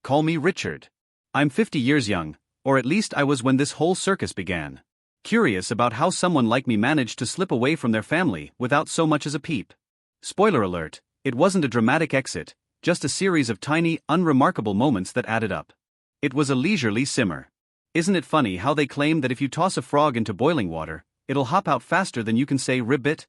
call me Richard. I'm 50 years young, or at least I was when this whole circus began. Curious about how someone like me managed to slip away from their family without so much as a peep. Spoiler alert, it wasn't a dramatic exit, just a series of tiny, unremarkable moments that added up. It was a leisurely simmer. Isn't it funny how they claim that if you toss a frog into boiling water, it'll hop out faster than you can say ribbit?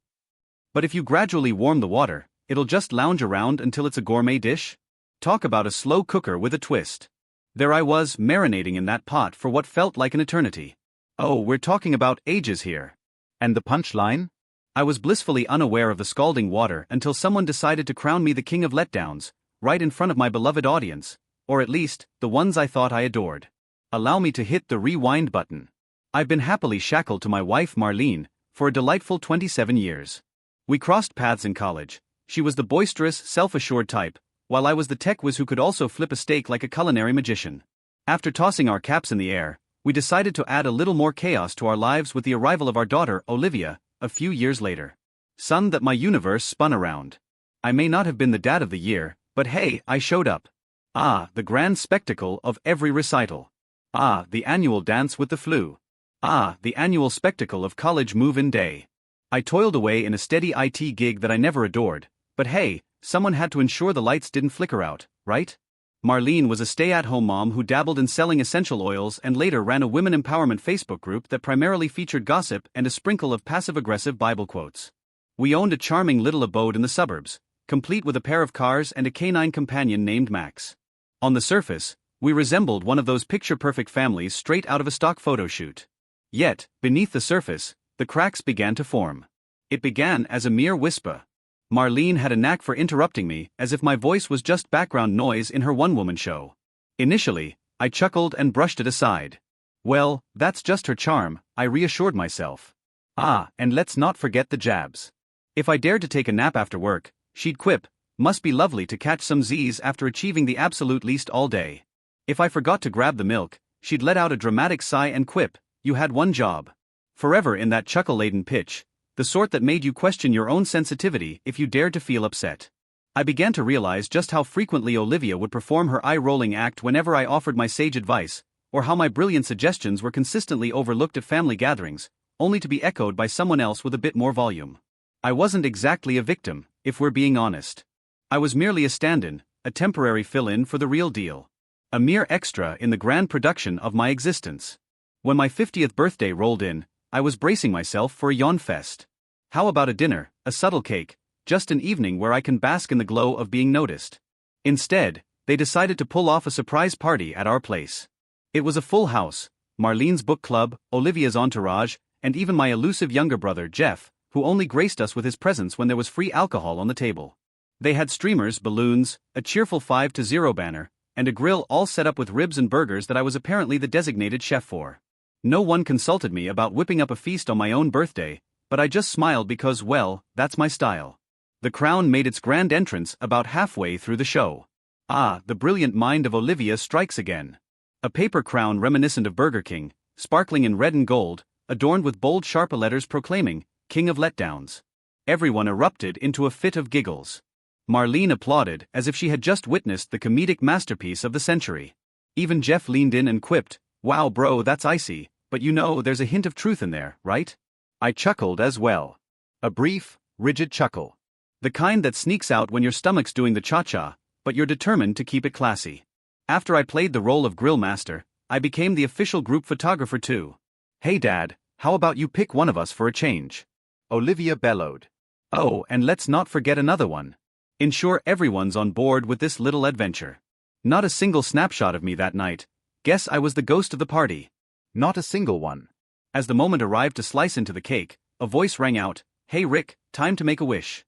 But if you gradually warm the water, it'll just lounge around until it's a gourmet dish? Talk about a slow cooker with a twist. There I was, marinating in that pot for what felt like an eternity. Oh, we're talking about ages here. And the punchline? I was blissfully unaware of the scalding water until someone decided to crown me the king of letdowns, right in front of my beloved audience, or at least, the ones I thought I adored. Allow me to hit the rewind button. I've been happily shackled to my wife Marlene for a delightful 27 years. We crossed paths in college. She was the boisterous, self-assured type, while I was the tech whiz who could also flip a steak like a culinary magician. After tossing our caps in the air, we decided to add a little more chaos to our lives with the arrival of our daughter, Olivia, a few years later. Son, that my universe spun around. I may not have been the dad of the year, but hey, I showed up. Ah, the grand spectacle of every recital. Ah, the annual dance with the flu. Ah, the annual spectacle of college move-in day. I toiled away in a steady IT gig that I never adored, but hey, someone had to ensure the lights didn't flicker out, right? Marlene was a stay-at-home mom who dabbled in selling essential oils and later ran a women empowerment Facebook group that primarily featured gossip and a sprinkle of passive-aggressive Bible quotes. We owned a charming little abode in the suburbs, complete with a pair of cars and a canine companion named Max. On the surface, we resembled one of those picture-perfect families straight out of a stock photo shoot. Yet, beneath the surface, the cracks began to form. It began as a mere whisper. Marlene had a knack for interrupting me as if my voice was just background noise in her one-woman show. Initially, I chuckled and brushed it aside. Well, that's just her charm, I reassured myself. Ah, and let's not forget the jabs. If I dared to take a nap after work, she'd quip, must be lovely to catch some Z's after achieving the absolute least all day. If I forgot to grab the milk, she'd let out a dramatic sigh and quip, you had one job. Forever in that chuckle-laden pitch, the sort that made you question your own sensitivity if you dared to feel upset. I began to realize just how frequently Olivia would perform her eye-rolling act whenever I offered my sage advice, or how my brilliant suggestions were consistently overlooked at family gatherings, only to be echoed by someone else with a bit more volume. I wasn't exactly a victim, if we're being honest. I was merely a stand-in, a temporary fill-in for the real deal. A mere extra in the grand production of my existence. When my 50th birthday rolled in, I was bracing myself for a yawn fest. How about a dinner, a subtle cake, just an evening where I can bask in the glow of being noticed? Instead, they decided to pull off a surprise party at our place. It was a full house, Marlene's book club, Olivia's entourage, and even my elusive younger brother, Jeff, who only graced us with his presence when there was free alcohol on the table. They had streamers, balloons, a cheerful 5-0 banner, and a grill all set up with ribs and burgers that I was apparently the designated chef for. No one consulted me about whipping up a feast on my own birthday, but I just smiled because, well, that's my style. The crown made its grand entrance about halfway through the show. Ah, the brilliant mind of Olivia strikes again. A paper crown reminiscent of Burger King, sparkling in red and gold, adorned with bold sharp letters proclaiming, King of Letdowns. Everyone erupted into a fit of giggles. Marlene applauded as if she had just witnessed the comedic masterpiece of the century. Even Jeff leaned in and quipped, wow bro, that's icy, but you know there's a hint of truth in there, right? I chuckled as well. A brief, rigid chuckle. The kind that sneaks out when your stomach's doing the cha-cha, but you're determined to keep it classy. After I played the role of grill master, I became the official group photographer too. Hey Dad, how about you pick one of us for a change? Olivia bellowed. Oh, and let's not forget another one. Ensure everyone's on board with this little adventure. Not a single snapshot of me that night. Guess I was the ghost of the party. Not a single one. As the moment arrived to slice into the cake, a voice rang out, Hey Rick, time to make a wish.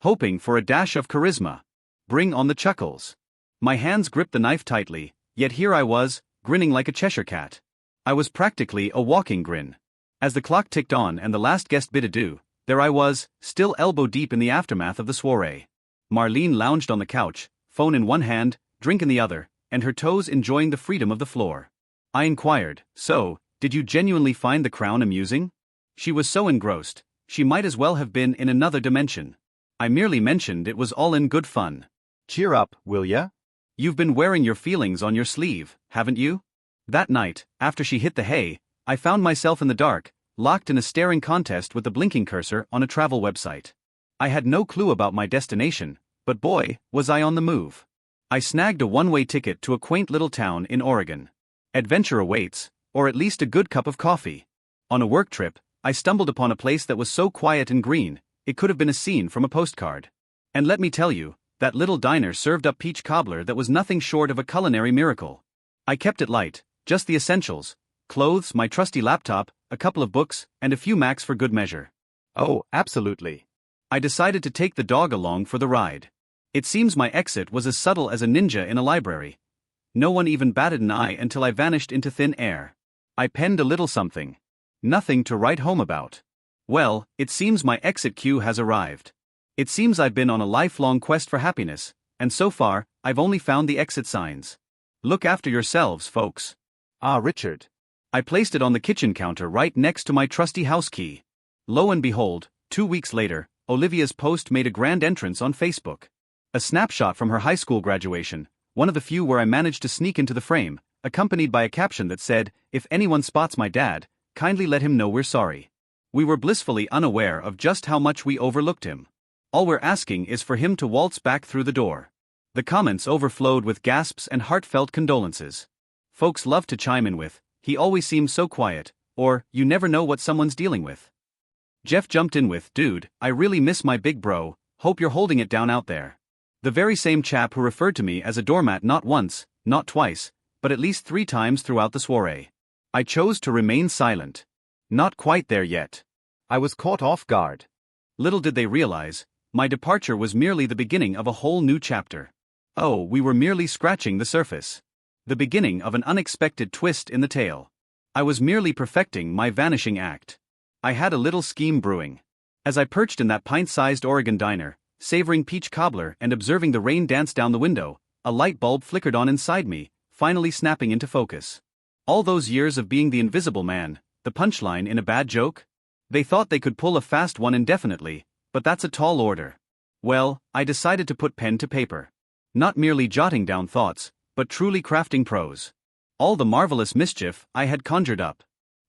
Hoping for a dash of charisma. Bring on the chuckles. My hands gripped the knife tightly, yet here I was, grinning like a Cheshire cat. I was practically a walking grin. As the clock ticked on and the last guest bid adieu, there I was, still elbow deep in the aftermath of the soiree. Marlene lounged on the couch, phone in one hand, drink in the other, and her toes enjoying the freedom of the floor. I inquired, so, did you genuinely find the crown amusing? She was so engrossed, she might as well have been in another dimension. I merely mentioned it was all in good fun. Cheer up, will ya? You've been wearing your feelings on your sleeve, haven't you? That night, after she hit the hay, I found myself in the dark, locked in a staring contest with the blinking cursor on a travel website. I had no clue about my destination, but boy, was I on the move. I snagged a one-way ticket to a quaint little town in Oregon. Adventure awaits, or at least a good cup of coffee. On a work trip, I stumbled upon a place that was so quiet and green, it could have been a scene from a postcard. And let me tell you, that little diner served up peach cobbler that was nothing short of a culinary miracle. I kept it light, just the essentials: clothes, my trusty laptop, a couple of books, and a few Macs for good measure. Oh, absolutely. I decided to take the dog along for the ride. It seems my exit was as subtle as a ninja in a library. No one even batted an eye until I vanished into thin air. I penned a little something. Nothing to write home about. Well, it seems my exit cue has arrived. It seems I've been on a lifelong quest for happiness, and so far, I've only found the exit signs. Look after yourselves, folks. Ah, Richard. I placed it on the kitchen counter right next to my trusty house key. Lo and behold, 2 weeks later, Olivia's post made a grand entrance on Facebook. A snapshot from her high school graduation, one of the few where I managed to sneak into the frame, accompanied by a caption that said, "If anyone spots my dad, kindly let him know we're sorry." We were blissfully unaware of just how much we overlooked him. All we're asking is for him to waltz back through the door. The comments overflowed with gasps and heartfelt condolences. Folks love to chime in with, "He always seems so quiet," or, "You never know what someone's dealing with." Jeff jumped in with, "Dude, I really miss my big bro, hope you're holding it down out there." The very same chap who referred to me as a doormat not once, not twice, but at least 3 times throughout the soiree. I chose to remain silent. Not quite there yet. I was caught off guard. Little did they realize, my departure was merely the beginning of a whole new chapter. Oh, we were merely scratching the surface. The beginning of an unexpected twist in the tale. I was merely perfecting my vanishing act. I had a little scheme brewing. As I perched in that pint-sized Oregon diner, savoring peach cobbler and observing the rain dance down the window, a light bulb flickered on inside me, finally snapping into focus. All those years of being the invisible man, the punchline in a bad joke? They thought they could pull a fast one indefinitely, but that's a tall order. Well, I decided to put pen to paper. Not merely jotting down thoughts, but truly crafting prose. All the marvelous mischief I had conjured up.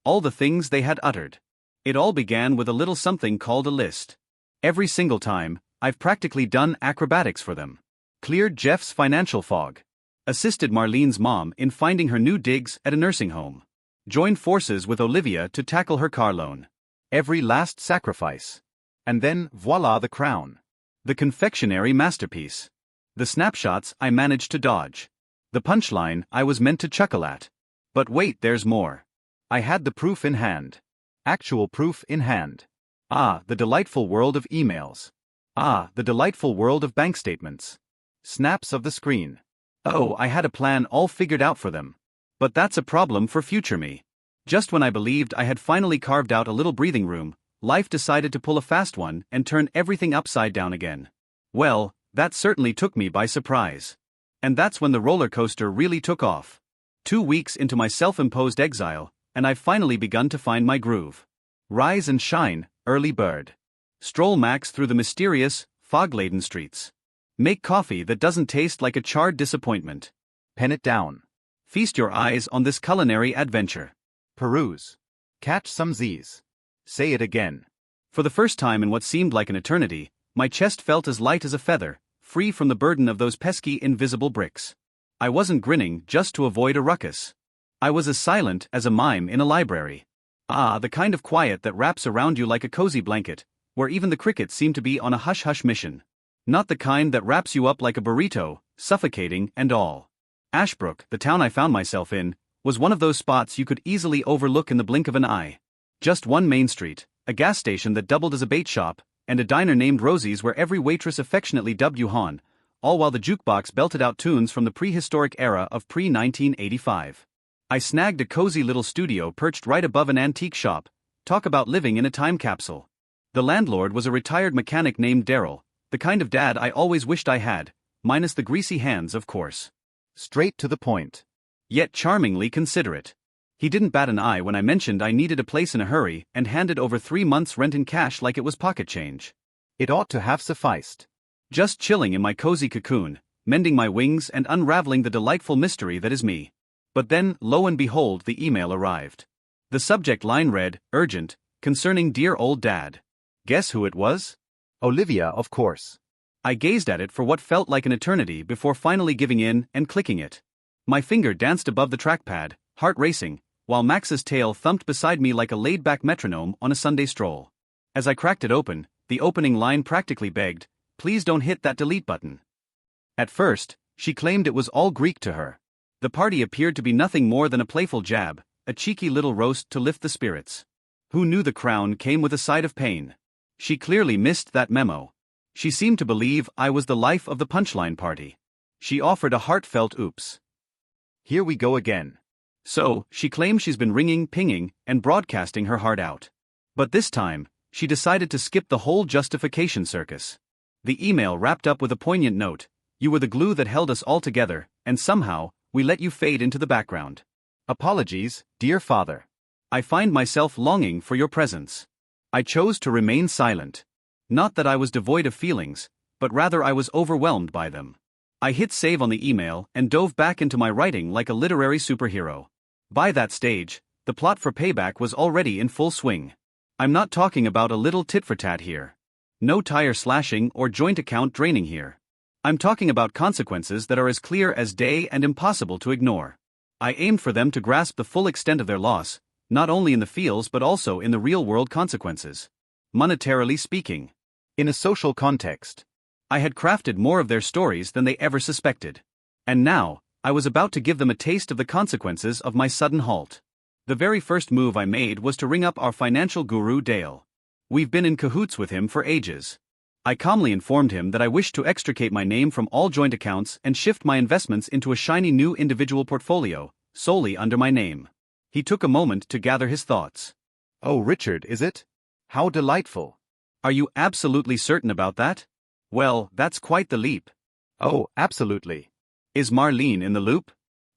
All the things they had uttered. It all began with a little something called a list. Every single time, I've practically done acrobatics for them. Cleared Jeff's financial fog. Assisted Marlene's mom in finding her new digs at a nursing home. Joined forces with Olivia to tackle her car loan. Every last sacrifice. And then, voila, the crown. The confectionery masterpiece. The snapshots I managed to dodge. The punchline I was meant to chuckle at. But wait, there's more. I had the proof in hand. Actual proof in hand. Ah, the delightful world of emails. Ah, the delightful world of bank statements. Snaps of the screen. Oh, I had a plan all figured out for them. But that's a problem for future me. Just when I believed I had finally carved out a little breathing room, life decided to pull a fast one and turn everything upside down again. Well, that certainly took me by surprise. And that's when the roller coaster really took off. 2 weeks into my self-imposed exile, and I've finally begun to find my groove. Rise and shine, early bird. Stroll Max through the mysterious, fog-laden streets. Make coffee that doesn't taste like a charred disappointment. Pen it down. Feast your eyes on this culinary adventure. Peruse. Catch some Z's. Say it again. For the first time in what seemed like an eternity, my chest felt as light as a feather, free from the burden of those pesky invisible bricks. I wasn't grinning just to avoid a ruckus. I was as silent as a mime in a library. Ah, the kind of quiet that wraps around you like a cozy blanket, where even the crickets seem to be on a hush-hush mission. Not the kind that wraps you up like a burrito, suffocating and all. Ashbrook, the town I found myself in, was one of those spots you could easily overlook in the blink of an eye. Just one main street, a gas station that doubled as a bait shop, and a diner named Rosie's where every waitress affectionately dubbed you Han, all while the jukebox belted out tunes from the prehistoric era of pre-1985. I snagged a cozy little studio perched right above an antique shop. Talk about living in a time capsule. The landlord was a retired mechanic named Daryl, the kind of dad I always wished I had, minus the greasy hands, of course. Straight to the point. Yet charmingly considerate. He didn't bat an eye when I mentioned I needed a place in a hurry and handed over 3 months' rent in cash like it was pocket change. It ought to have sufficed. Just chilling in my cozy cocoon, mending my wings and unraveling the delightful mystery that is me. But then, lo and behold, the email arrived. The subject line read, "Urgent, concerning dear old dad." Guess who it was? Olivia, of course. I gazed at it for what felt like an eternity before finally giving in and clicking it. My finger danced above the trackpad, heart racing, while Max's tail thumped beside me like a laid-back metronome on a Sunday stroll. As I cracked it open, the opening line practically begged, "Please don't hit that delete button." At first, she claimed it was all Greek to her. The party appeared to be nothing more than a playful jab, a cheeky little roast to lift the spirits. Who knew the crown came with a side of pain? She clearly missed that memo. She seemed to believe I was the life of the punchline party. She offered a heartfelt oops. Here we go again. So, she claims she's been ringing, pinging, and broadcasting her heart out. But this time, she decided to skip the whole justification circus. The email wrapped up with a poignant note: "You were the glue that held us all together, and somehow, we let you fade into the background. Apologies, dear father. I find myself longing for your presence." I chose to remain silent. Not that I was devoid of feelings, but rather I was overwhelmed by them. I hit save on the email and dove back into my writing like a literary superhero. By that stage, the plot for payback was already in full swing. I'm not talking about a little tit-for-tat here. No tire slashing or joint account draining here. I'm talking about consequences that are as clear as day and impossible to ignore. I aimed for them to grasp the full extent of their loss, not only in the feels but also in the real-world consequences. Monetarily speaking. In a social context. I had crafted more of their stories than they ever suspected. And now, I was about to give them a taste of the consequences of my sudden halt. The very first move I made was to ring up our financial guru Dale. We've been in cahoots with him for ages. I calmly informed him that I wished to extricate my name from all joint accounts and shift my investments into a shiny new individual portfolio, solely under my name. He took a moment to gather his thoughts. "Oh, Richard, is it? How delightful." "Are you absolutely certain about that?" "Well, that's quite the leap." "Oh, absolutely." "Is Marlene in the loop?"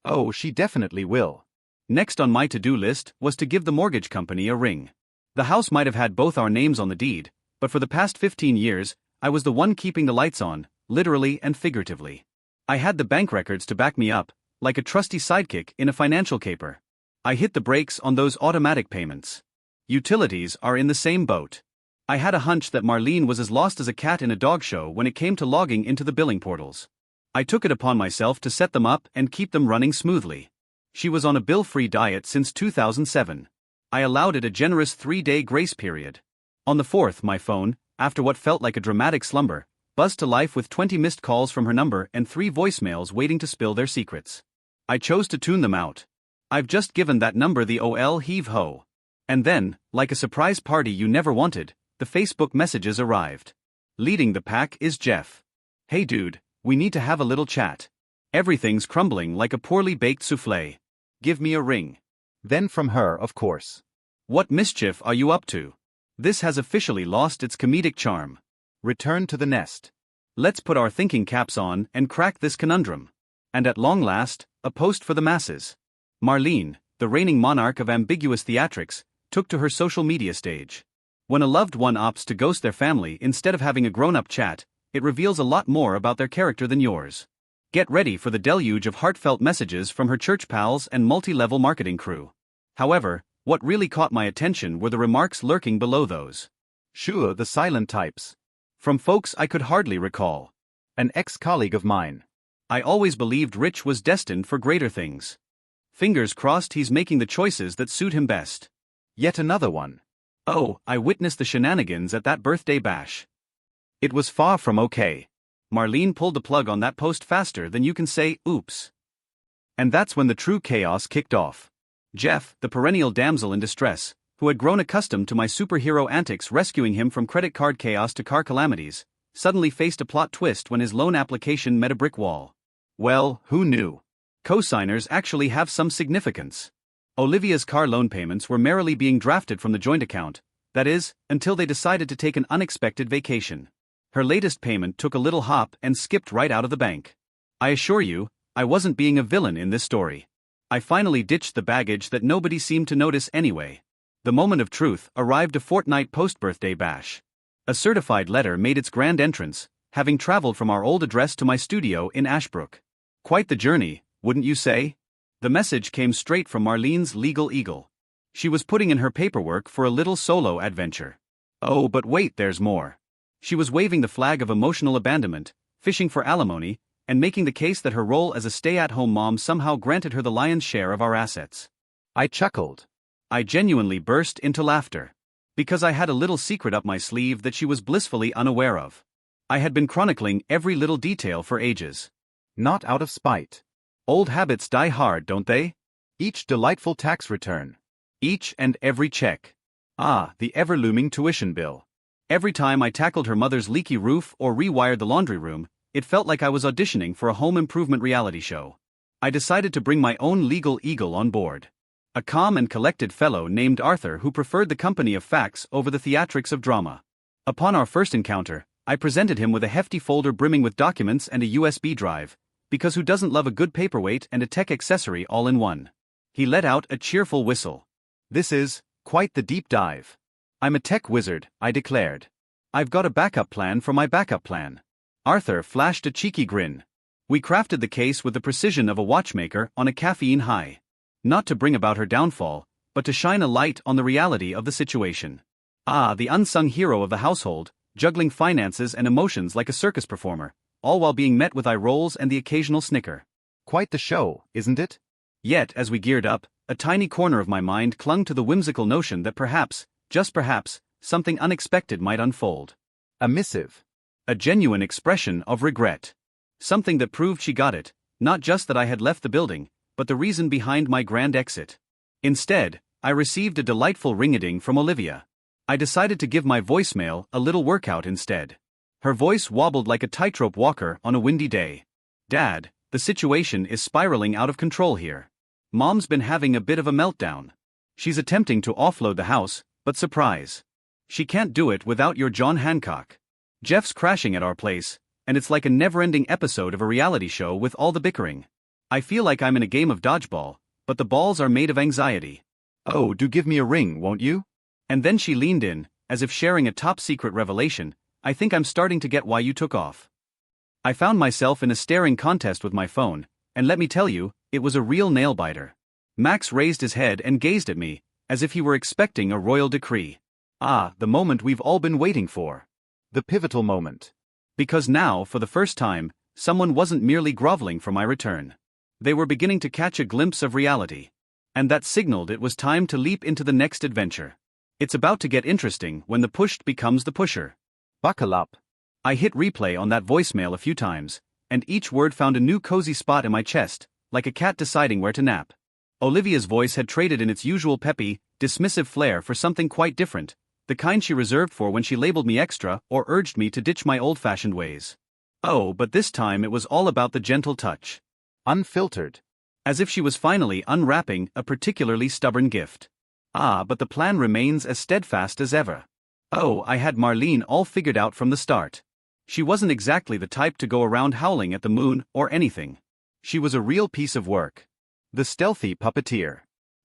"Oh, she definitely will." Next on my to-do list was to give the mortgage company a ring. The house might have had both our names on the deed, but for the past 15 years, I was the one keeping the lights on, literally and figuratively. I had the bank records to back me up, like a trusty sidekick in a financial caper. I hit the brakes on those automatic payments. Utilities are in the same boat. I had a hunch that Marlene was as lost as a cat in a dog show when it came to logging into the billing portals. I took it upon myself to set them up and keep them running smoothly. She was on a bill-free diet since 2007. I allowed it a generous 3-day grace period. On the 4th, my phone, after what felt like a dramatic slumber, buzzed to life with 20 missed calls from her number and 3 voicemails waiting to spill their secrets. I chose to tune them out. "I've just given that number the OL heave-ho." And then, like a surprise party you never wanted, the Facebook messages arrived. Leading the pack is Jeff. "Hey dude, we need to have a little chat. Everything's crumbling like a poorly baked soufflé. Give me a ring." Then from her, of course. "What mischief are you up to? This has officially lost its comedic charm. Return to the nest. Let's put our thinking caps on and crack this conundrum." And at long last, a post for the masses. Marlene, the reigning monarch of ambiguous theatrics, took to her social media stage. When a loved one opts to ghost their family instead of having a grown-up chat, it reveals a lot more about their character than yours. Get ready for the deluge of heartfelt messages from her church pals and multi-level marketing crew. However, what really caught my attention were the remarks lurking below those. Sure, the silent types. From folks I could hardly recall. An ex-colleague of mine. "I always believed Rich was destined for greater things. Fingers crossed he's making the choices that suit him best." Yet another one. "Oh, I witnessed the shenanigans at that birthday bash. It was far from okay. Marlene pulled the plug on that post faster than you can say, oops." And that's when the true chaos kicked off. Jeff, the perennial damsel in distress, who had grown accustomed to my superhero antics rescuing him from credit card chaos to car calamities, suddenly faced a plot twist when his loan application met a brick wall. Well, who knew? Co-signers actually have some significance. Olivia's car loan payments were merrily being drafted from the joint account, that is, until they decided to take an unexpected vacation. Her latest payment took a little hop and skipped right out of the bank. I assure you, I wasn't being a villain in this story. I finally ditched the baggage that nobody seemed to notice anyway. The moment of truth arrived a fortnight post-birthday bash. A certified letter made its grand entrance, having traveled from our old address to my studio in Ashbrook. Quite the journey, wouldn't you say? The message came straight from Marlene's legal eagle. She was putting in her paperwork for a little solo adventure. Oh, but wait, there's more. She was waving the flag of emotional abandonment, fishing for alimony, and making the case that her role as a stay-at-home mom somehow granted her the lion's share of our assets. I chuckled. I genuinely burst into laughter. Because I had a little secret up my sleeve that she was blissfully unaware of. I had been chronicling every little detail for ages. Not out of spite. Old habits die hard, don't they? Each delightful tax return. Each and every check. Ah, the ever-looming tuition bill. Every time I tackled her mother's leaky roof or rewired the laundry room, it felt like I was auditioning for a home improvement reality show. I decided to bring my own legal eagle on board. A calm and collected fellow named Arthur who preferred the company of facts over the theatrics of drama. Upon our first encounter, I presented him with a hefty folder brimming with documents and a USB drive, because who doesn't love a good paperweight and a tech accessory all in one? He let out a cheerful whistle. This is quite the deep dive. I'm a tech wizard, I declared. I've got a backup plan for my backup plan. Arthur flashed a cheeky grin. We crafted the case with the precision of a watchmaker on a caffeine high. Not to bring about her downfall, but to shine a light on the reality of the situation. Ah, the unsung hero of the household, juggling finances and emotions like a circus performer, all while being met with eye rolls and the occasional snicker. Quite the show, isn't it? Yet, as we geared up, a tiny corner of my mind clung to the whimsical notion that perhaps, just perhaps, something unexpected might unfold. A missive. A genuine expression of regret. Something that proved she got it, not just that I had left the building, but the reason behind my grand exit. Instead, I received a delightful ring-a-ding from Olivia. I decided to give my voicemail a little workout instead. Her voice wobbled like a tightrope walker on a windy day. Dad, the situation is spiraling out of control here. Mom's been having a bit of a meltdown. She's attempting to offload the house, but surprise. She can't do it without your John Hancock. Jeff's crashing at our place, and it's like a never-ending episode of a reality show with all the bickering. I feel like I'm in a game of dodgeball, but the balls are made of anxiety. Oh, do give me a ring, won't you? And then she leaned in, as if sharing a top-secret revelation. I think I'm starting to get why you took off. I found myself in a staring contest with my phone, and let me tell you, it was a real nail-biter. Max raised his head and gazed at me, as if he were expecting a royal decree. Ah, the moment we've all been waiting for. The pivotal moment. Because now, for the first time, someone wasn't merely groveling for my return. They were beginning to catch a glimpse of reality. And that signaled it was time to leap into the next adventure. It's about to get interesting when the pushed becomes the pusher. Buckle up. I hit replay on that voicemail a few times, and each word found a new cozy spot in my chest, like a cat deciding where to nap. Olivia's voice had traded in its usual peppy, dismissive flair for something quite different, the kind she reserved for when she labeled me extra or urged me to ditch my old-fashioned ways. Oh, but this time it was all about the gentle touch. Unfiltered. As if she was finally unwrapping a particularly stubborn gift. Ah, but the plan remains as steadfast as ever. Oh, I had Marlene all figured out from the start. She wasn't exactly the type to go around howling at the moon or anything. She was a real piece of work. The stealthy puppeteer.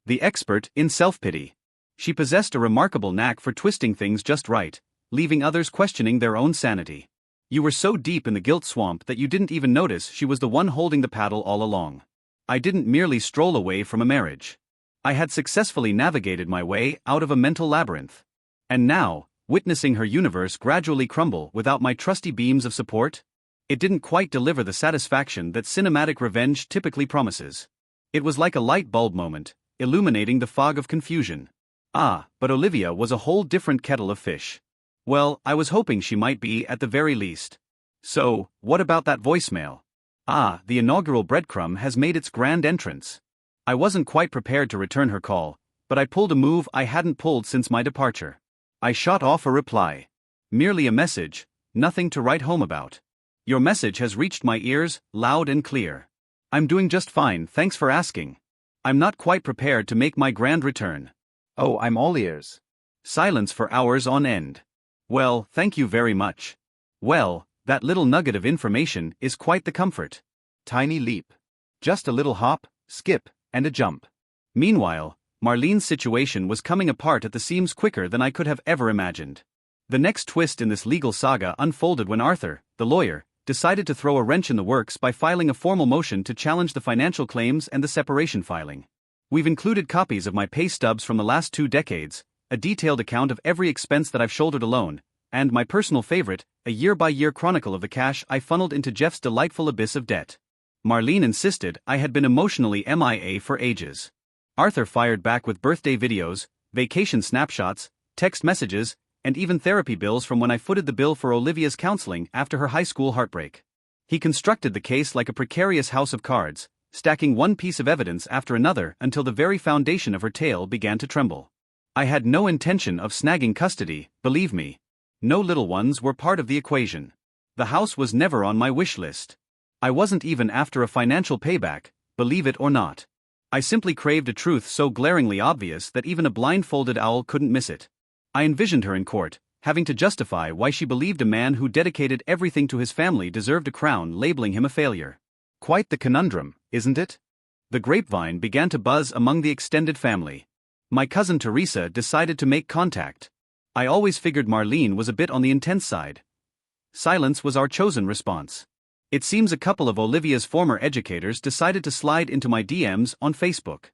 The expert in self-pity. She possessed a remarkable knack for twisting things just right, leaving others questioning their own sanity. You were so deep in the guilt swamp that you didn't even notice she was the one holding the paddle all along. I didn't merely stroll away from a marriage. I had successfully navigated my way out of a mental labyrinth. And now, witnessing her universe gradually crumble without my trusty beams of support, it didn't quite deliver the satisfaction that cinematic revenge typically promises. It was like a light bulb moment, illuminating the fog of confusion. Ah, but Olivia was a whole different kettle of fish. Well, I was hoping she might be at the very least. So, what about that voicemail? Ah, the inaugural breadcrumb has made its grand entrance. I wasn't quite prepared to return her call, but I pulled a move I hadn't pulled since my departure. I shot off a reply. Merely a message, nothing to write home about. Your message has reached my ears, loud and clear. I'm doing just fine, thanks for asking. I'm not quite prepared to make my grand return. Oh, I'm all ears. Silence for hours on end. Well, thank you very much. Well, that little nugget of information is quite the comfort. Tiny leap. Just a little hop, skip, and a jump. Meanwhile, Marlene's situation was coming apart at the seams quicker than I could have ever imagined. The next twist in this legal saga unfolded when Arthur, the lawyer, decided to throw a wrench in the works by filing a formal motion to challenge the financial claims and the separation filing. We've included copies of my pay stubs from the last 2 decades, a detailed account of every expense that I've shouldered alone, and my personal favorite, a year-by-year chronicle of the cash I funneled into Jeff's delightful abyss of debt. Marlene insisted I had been emotionally MIA for ages. Arthur fired back with birthday videos, vacation snapshots, text messages, and even therapy bills from when I footed the bill for Olivia's counseling after her high school heartbreak. He constructed the case like a precarious house of cards, stacking one piece of evidence after another until the very foundation of her tale began to tremble. I had no intention of snagging custody, believe me. No little ones were part of the equation. The house was never on my wish list. I wasn't even after a financial payback, believe it or not. I simply craved a truth so glaringly obvious that even a blindfolded owl couldn't miss it. I envisioned her in court, having to justify why she believed a man who dedicated everything to his family deserved a crown, labeling him a failure. Quite the conundrum, isn't it? The grapevine began to buzz among the extended family. My cousin Teresa decided to make contact. I always figured Marlene was a bit on the intense side. Silence was our chosen response. It seems a couple of Olivia's former educators decided to slide into my DMs on Facebook.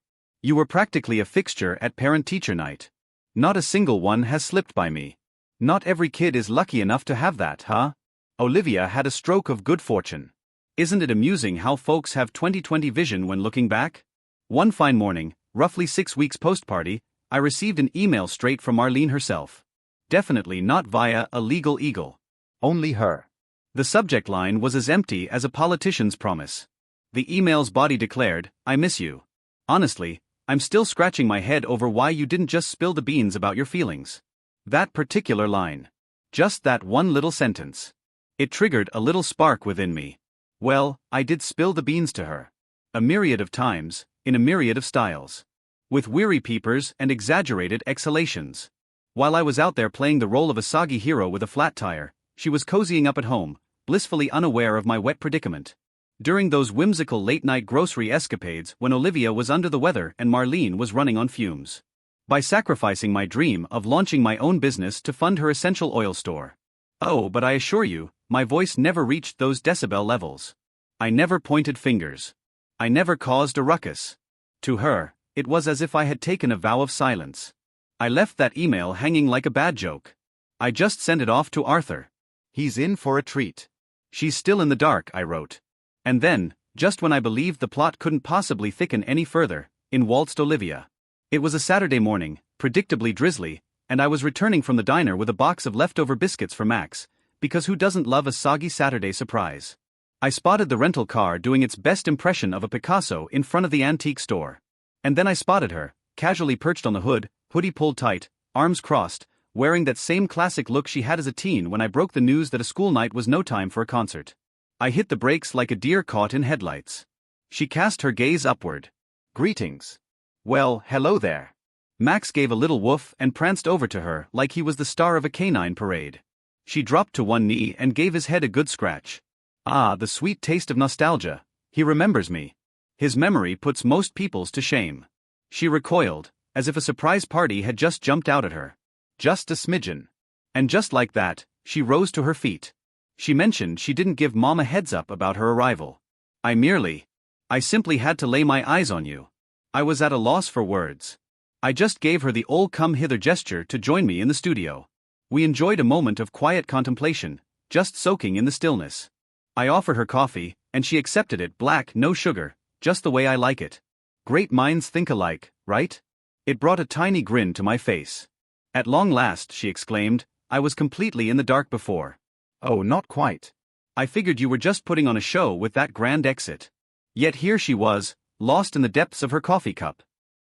You were practically a fixture at parent-teacher night. Not a single one has slipped by me. Not every kid is lucky enough to have that, huh? Olivia had a stroke of good fortune. Isn't it amusing how folks have 20/20 vision when looking back? One fine morning, roughly 6 weeks post-party, I received an email straight from Marlene herself. Definitely not via a legal eagle. Only her. The subject line was as empty as a politician's promise. The email's body declared, "I miss you. Honestly, I'm still scratching my head over why you didn't just spill the beans about your feelings." That particular line. Just that one little sentence. It triggered a little spark within me. Well, I did spill the beans to her. A myriad of times, in a myriad of styles. With weary peepers and exaggerated exhalations. While I was out there playing the role of a soggy hero with a flat tire, she was cozying up at home, blissfully unaware of my wet predicament. During those whimsical late-night grocery escapades when Olivia was under the weather and Marlene was running on fumes. By sacrificing my dream of launching my own business to fund her essential oil store. Oh, but I assure you, my voice never reached those decibel levels. I never pointed fingers. I never caused a ruckus. To her, it was as if I had taken a vow of silence. I left that email hanging like a bad joke. I just sent it off to Arthur. He's in for a treat. She's still in the dark, I wrote. And then, just when I believed the plot couldn't possibly thicken any further, in waltzed Olivia. It was a Saturday morning, predictably drizzly, and I was returning from the diner with a box of leftover biscuits for Max, because who doesn't love a soggy Saturday surprise? I spotted the rental car doing its best impression of a Picasso in front of the antique store. And then I spotted her, casually perched on the hood, hoodie pulled tight, arms crossed, wearing that same classic look she had as a teen when I broke the news that a school night was no time for a concert. I hit the brakes like a deer caught in headlights. She cast her gaze upward. Greetings. Well, hello there. Max gave a little woof and pranced over to her like he was the star of a canine parade. She dropped to one knee and gave his head a good scratch. Ah, the sweet taste of nostalgia. He remembers me. His memory puts most people's to shame. She recoiled, as if a surprise party had just jumped out at her. Just a smidgen. And just like that, she rose to her feet. She mentioned she didn't give Mom a heads up about her arrival. I simply had to lay my eyes on you. I was at a loss for words. I just gave her the old come hither gesture to join me in the studio. We enjoyed a moment of quiet contemplation, just soaking in the stillness. I offered her coffee, and she accepted it black, no sugar, just the way I like it. Great minds think alike, right? It brought a tiny grin to my face. At long last, she exclaimed, I was completely in the dark before. Oh, not quite. I figured you were just putting on a show with that grand exit. Yet here she was, lost in the depths of her coffee cup.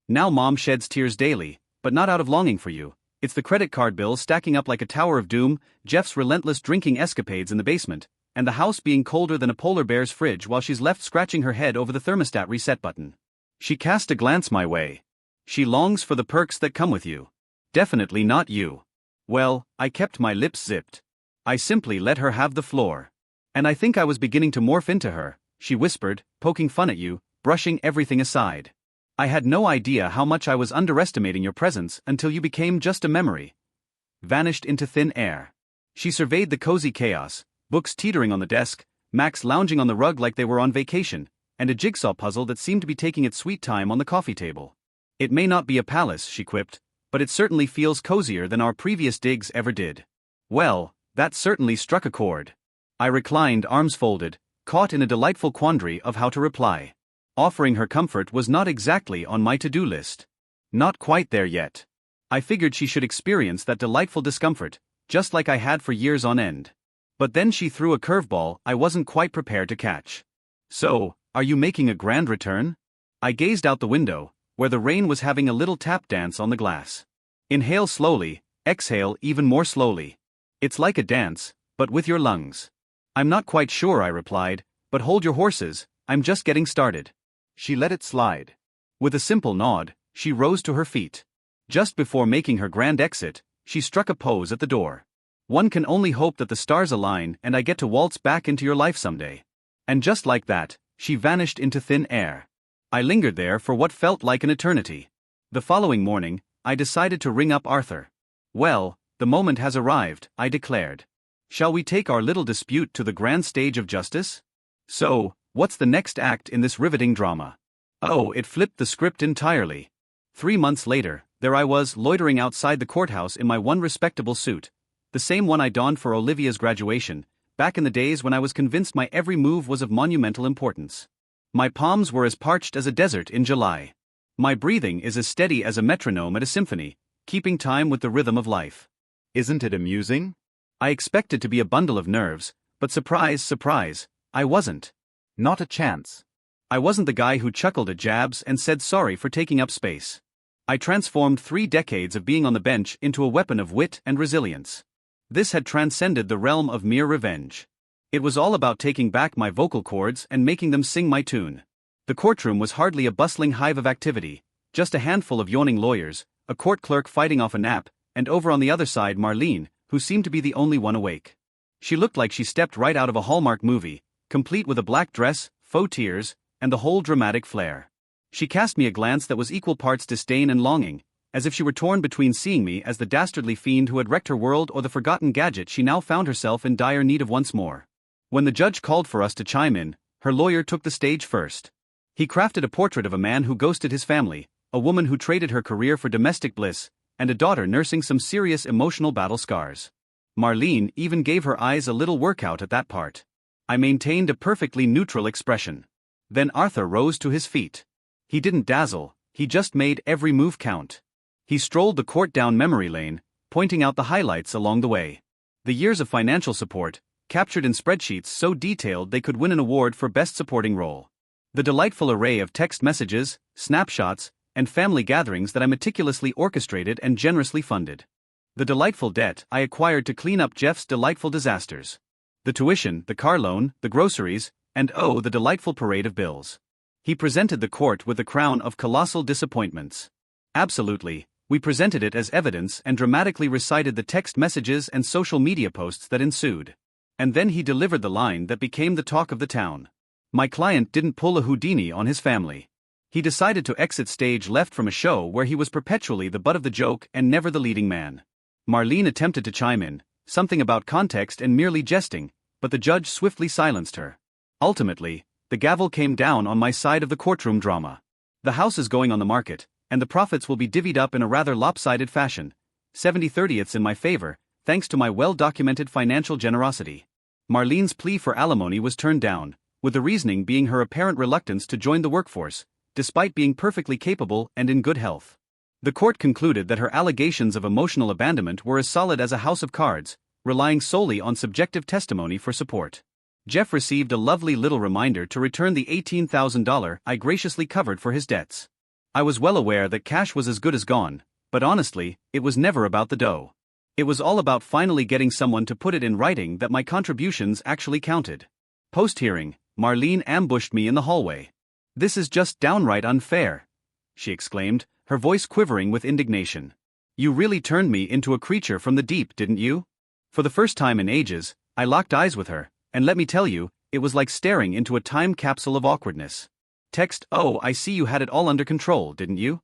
Now Mom sheds tears daily, but not out of longing for you. It's the credit card bills stacking up like a tower of doom, Jeff's relentless drinking escapades in the basement, and the house being colder than a polar bear's fridge while she's left scratching her head over the thermostat reset button. She cast a glance my way. She longs for the perks that come with you. Definitely not you. Well, I kept my lips zipped. I simply let her have the floor. And I think I was beginning to morph into her, she whispered, poking fun at you, brushing everything aside. I had no idea how much I was underestimating your presence until you became just a memory. vanished into thin air. She surveyed the cozy chaos, books teetering on the desk, Max lounging on the rug like they were on vacation, and a jigsaw puzzle that seemed to be taking its sweet time on the coffee table. "It may not be a palace," she quipped, "but it certainly feels cozier than our previous digs ever did." Well, that certainly struck a chord. I reclined, arms folded, caught in a delightful quandary of how to reply. Offering her comfort was not exactly on my to-do list. Not quite there yet. I figured she should experience that delightful discomfort, just like I had for years on end. But then she threw a curveball I wasn't quite prepared to catch. "So, are you making a grand return?" I gazed out the window, where the rain was having a little tap dance on the glass. "Inhale slowly, exhale even more slowly. It's like a dance, but with your lungs." "I'm not quite sure," I replied, "but hold your horses, I'm just getting started." She let it slide. With a simple nod, she rose to her feet. Just before making her grand exit, she struck a pose at the door. "One can only hope that the stars align and I get to waltz back into your life someday." And just like that, she vanished into thin air. I lingered there for what felt like an eternity. The following morning, I decided to ring up Arthur. "Well, the moment has arrived," I declared. "Shall we take our little dispute to the grand stage of justice? So, what's the next act in this riveting drama?" Oh, it flipped the script entirely. 3 months later, there I was, loitering outside the courthouse in my one respectable suit, the same one I donned for Olivia's graduation, back in the days when I was convinced my every move was of monumental importance. My palms were as parched as a desert in July. My breathing is as steady as a metronome at a symphony, keeping time with the rhythm of life. Isn't it amusing? I expected to be a bundle of nerves, but surprise, surprise, I wasn't. Not a chance. I wasn't the guy who chuckled at jabs and said sorry for taking up space. I transformed 3 decades of being on the bench into a weapon of wit and resilience. This had transcended the realm of mere revenge. It was all about taking back my vocal cords and making them sing my tune. The courtroom was hardly a bustling hive of activity, just a handful of yawning lawyers, a court clerk fighting off a nap, and over on the other side Marlene, who seemed to be the only one awake. She looked like she stepped right out of a Hallmark movie, complete with a black dress, faux tears, and the whole dramatic flair. She cast me a glance that was equal parts disdain and longing, as if she were torn between seeing me as the dastardly fiend who had wrecked her world or the forgotten gadget she now found herself in dire need of once more. When the judge called for us to chime in, her lawyer took the stage first. He crafted a portrait of a man who ghosted his family, a woman who traded her career for domestic bliss, and a daughter nursing some serious emotional battle scars. Marlene even gave her eyes a little workout at that part. I maintained a perfectly neutral expression. Then Arthur rose to his feet. He didn't dazzle, he just made every move count. He strolled the court down memory lane, pointing out the highlights along the way. The years of financial support, captured in spreadsheets so detailed they could win an award for Best Supporting Role. The delightful array of text messages, snapshots, and family gatherings that I meticulously orchestrated and generously funded. The delightful debt I acquired to clean up Jeff's delightful disasters. The tuition, the car loan, the groceries, and oh, the delightful parade of bills. He presented the court with the crown of colossal disappointments. Absolutely, we presented it as evidence and dramatically recited the text messages and social media posts that ensued. And then he delivered the line that became the talk of the town. My client didn't pull a Houdini on his family. He decided to exit stage left from a show where he was perpetually the butt of the joke and never the leading man. Marlene attempted to chime in, something about context and merely jesting, but the judge swiftly silenced her. Ultimately, the gavel came down on my side of the courtroom drama. The house is going on the market, and the profits will be divvied up in a rather lopsided fashion, 70/30ths in my favor, thanks to my well-documented financial generosity. Marlene's plea for alimony was turned down, with the reasoning being her apparent reluctance to join the workforce, despite being perfectly capable and in good health. The court concluded that her allegations of emotional abandonment were as solid as a house of cards, relying solely on subjective testimony for support. Jeff received a lovely little reminder to return the $18,000 I graciously covered for his debts. I was well aware that cash was as good as gone, but honestly, it was never about the dough. It was all about finally getting someone to put it in writing that my contributions actually counted. Post-hearing, Marlene ambushed me in the hallway. "This is just downright unfair," she exclaimed, her voice quivering with indignation. "You really turned me into a creature from the deep, didn't you?" For the first time in ages, I locked eyes with her, and let me tell you, it was like staring into a time capsule of awkwardness. Text, "Oh, I see you had it all under control, didn't you?"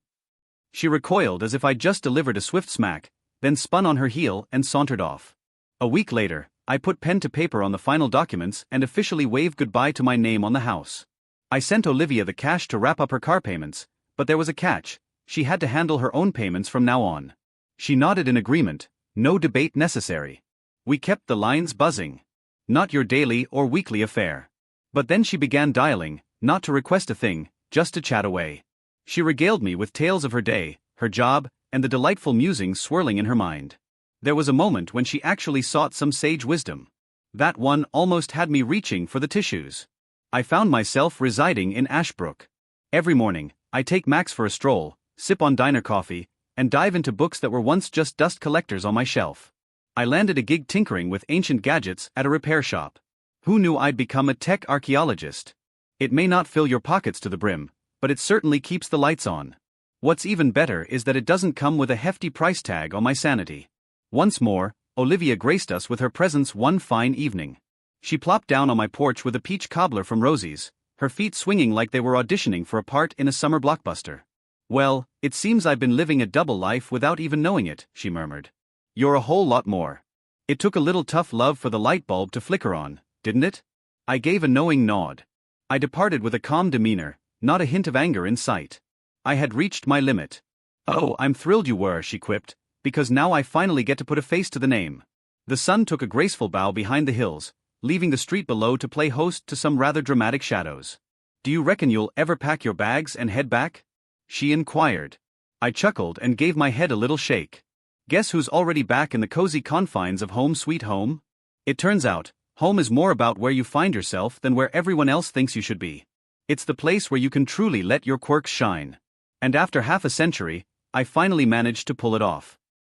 She recoiled as if I'd just delivered a swift smack, then spun on her heel and sauntered off. A week later, I put pen to paper on the final documents and officially waved goodbye to my name on the house. I sent Olivia the cash to wrap up her car payments, but there was a catch: she had to handle her own payments from now on. She nodded in agreement, no debate necessary. We kept the lines buzzing. Not your daily or weekly affair. But then she began dialing, not to request a thing, just to chat away. She regaled me with tales of her day, her job, and the delightful musings swirling in her mind. There was a moment when she actually sought some sage wisdom. That one almost had me reaching for the tissues. I found myself residing in Ashbrook. Every morning, I take Max for a stroll, sip on diner coffee, and dive into books that were once just dust collectors on my shelf. I landed a gig tinkering with ancient gadgets at a repair shop. Who knew I'd become a tech archaeologist? It may not fill your pockets to the brim, but it certainly keeps the lights on. What's even better is that it doesn't come with a hefty price tag on my sanity. Once more, Olivia graced us with her presence one fine evening. She plopped down on my porch with a peach cobbler from Rosie's, her feet swinging like they were auditioning for a part in a summer blockbuster. "Well, it seems I've been living a double life without even knowing it," she murmured. "You're a whole lot more. It took a little tough love for the light bulb to flicker on, didn't it?" I gave a knowing nod. I departed with a calm demeanor, not a hint of anger in sight. I had reached my limit. "Oh, I'm thrilled you were," she quipped, "because now I finally get to put a face to the name." The sun took a graceful bow behind the hills, leaving the street below to play host to some rather dramatic shadows. "Do you reckon you'll ever pack your bags and head back?" she inquired. I chuckled and gave my head a little shake. Guess who's already back in the cozy confines of home sweet home? It turns out, home is more about where you find yourself than where everyone else thinks you should be. It's the place where you can truly let your quirks shine. And after half a century, I finally managed to pull it off.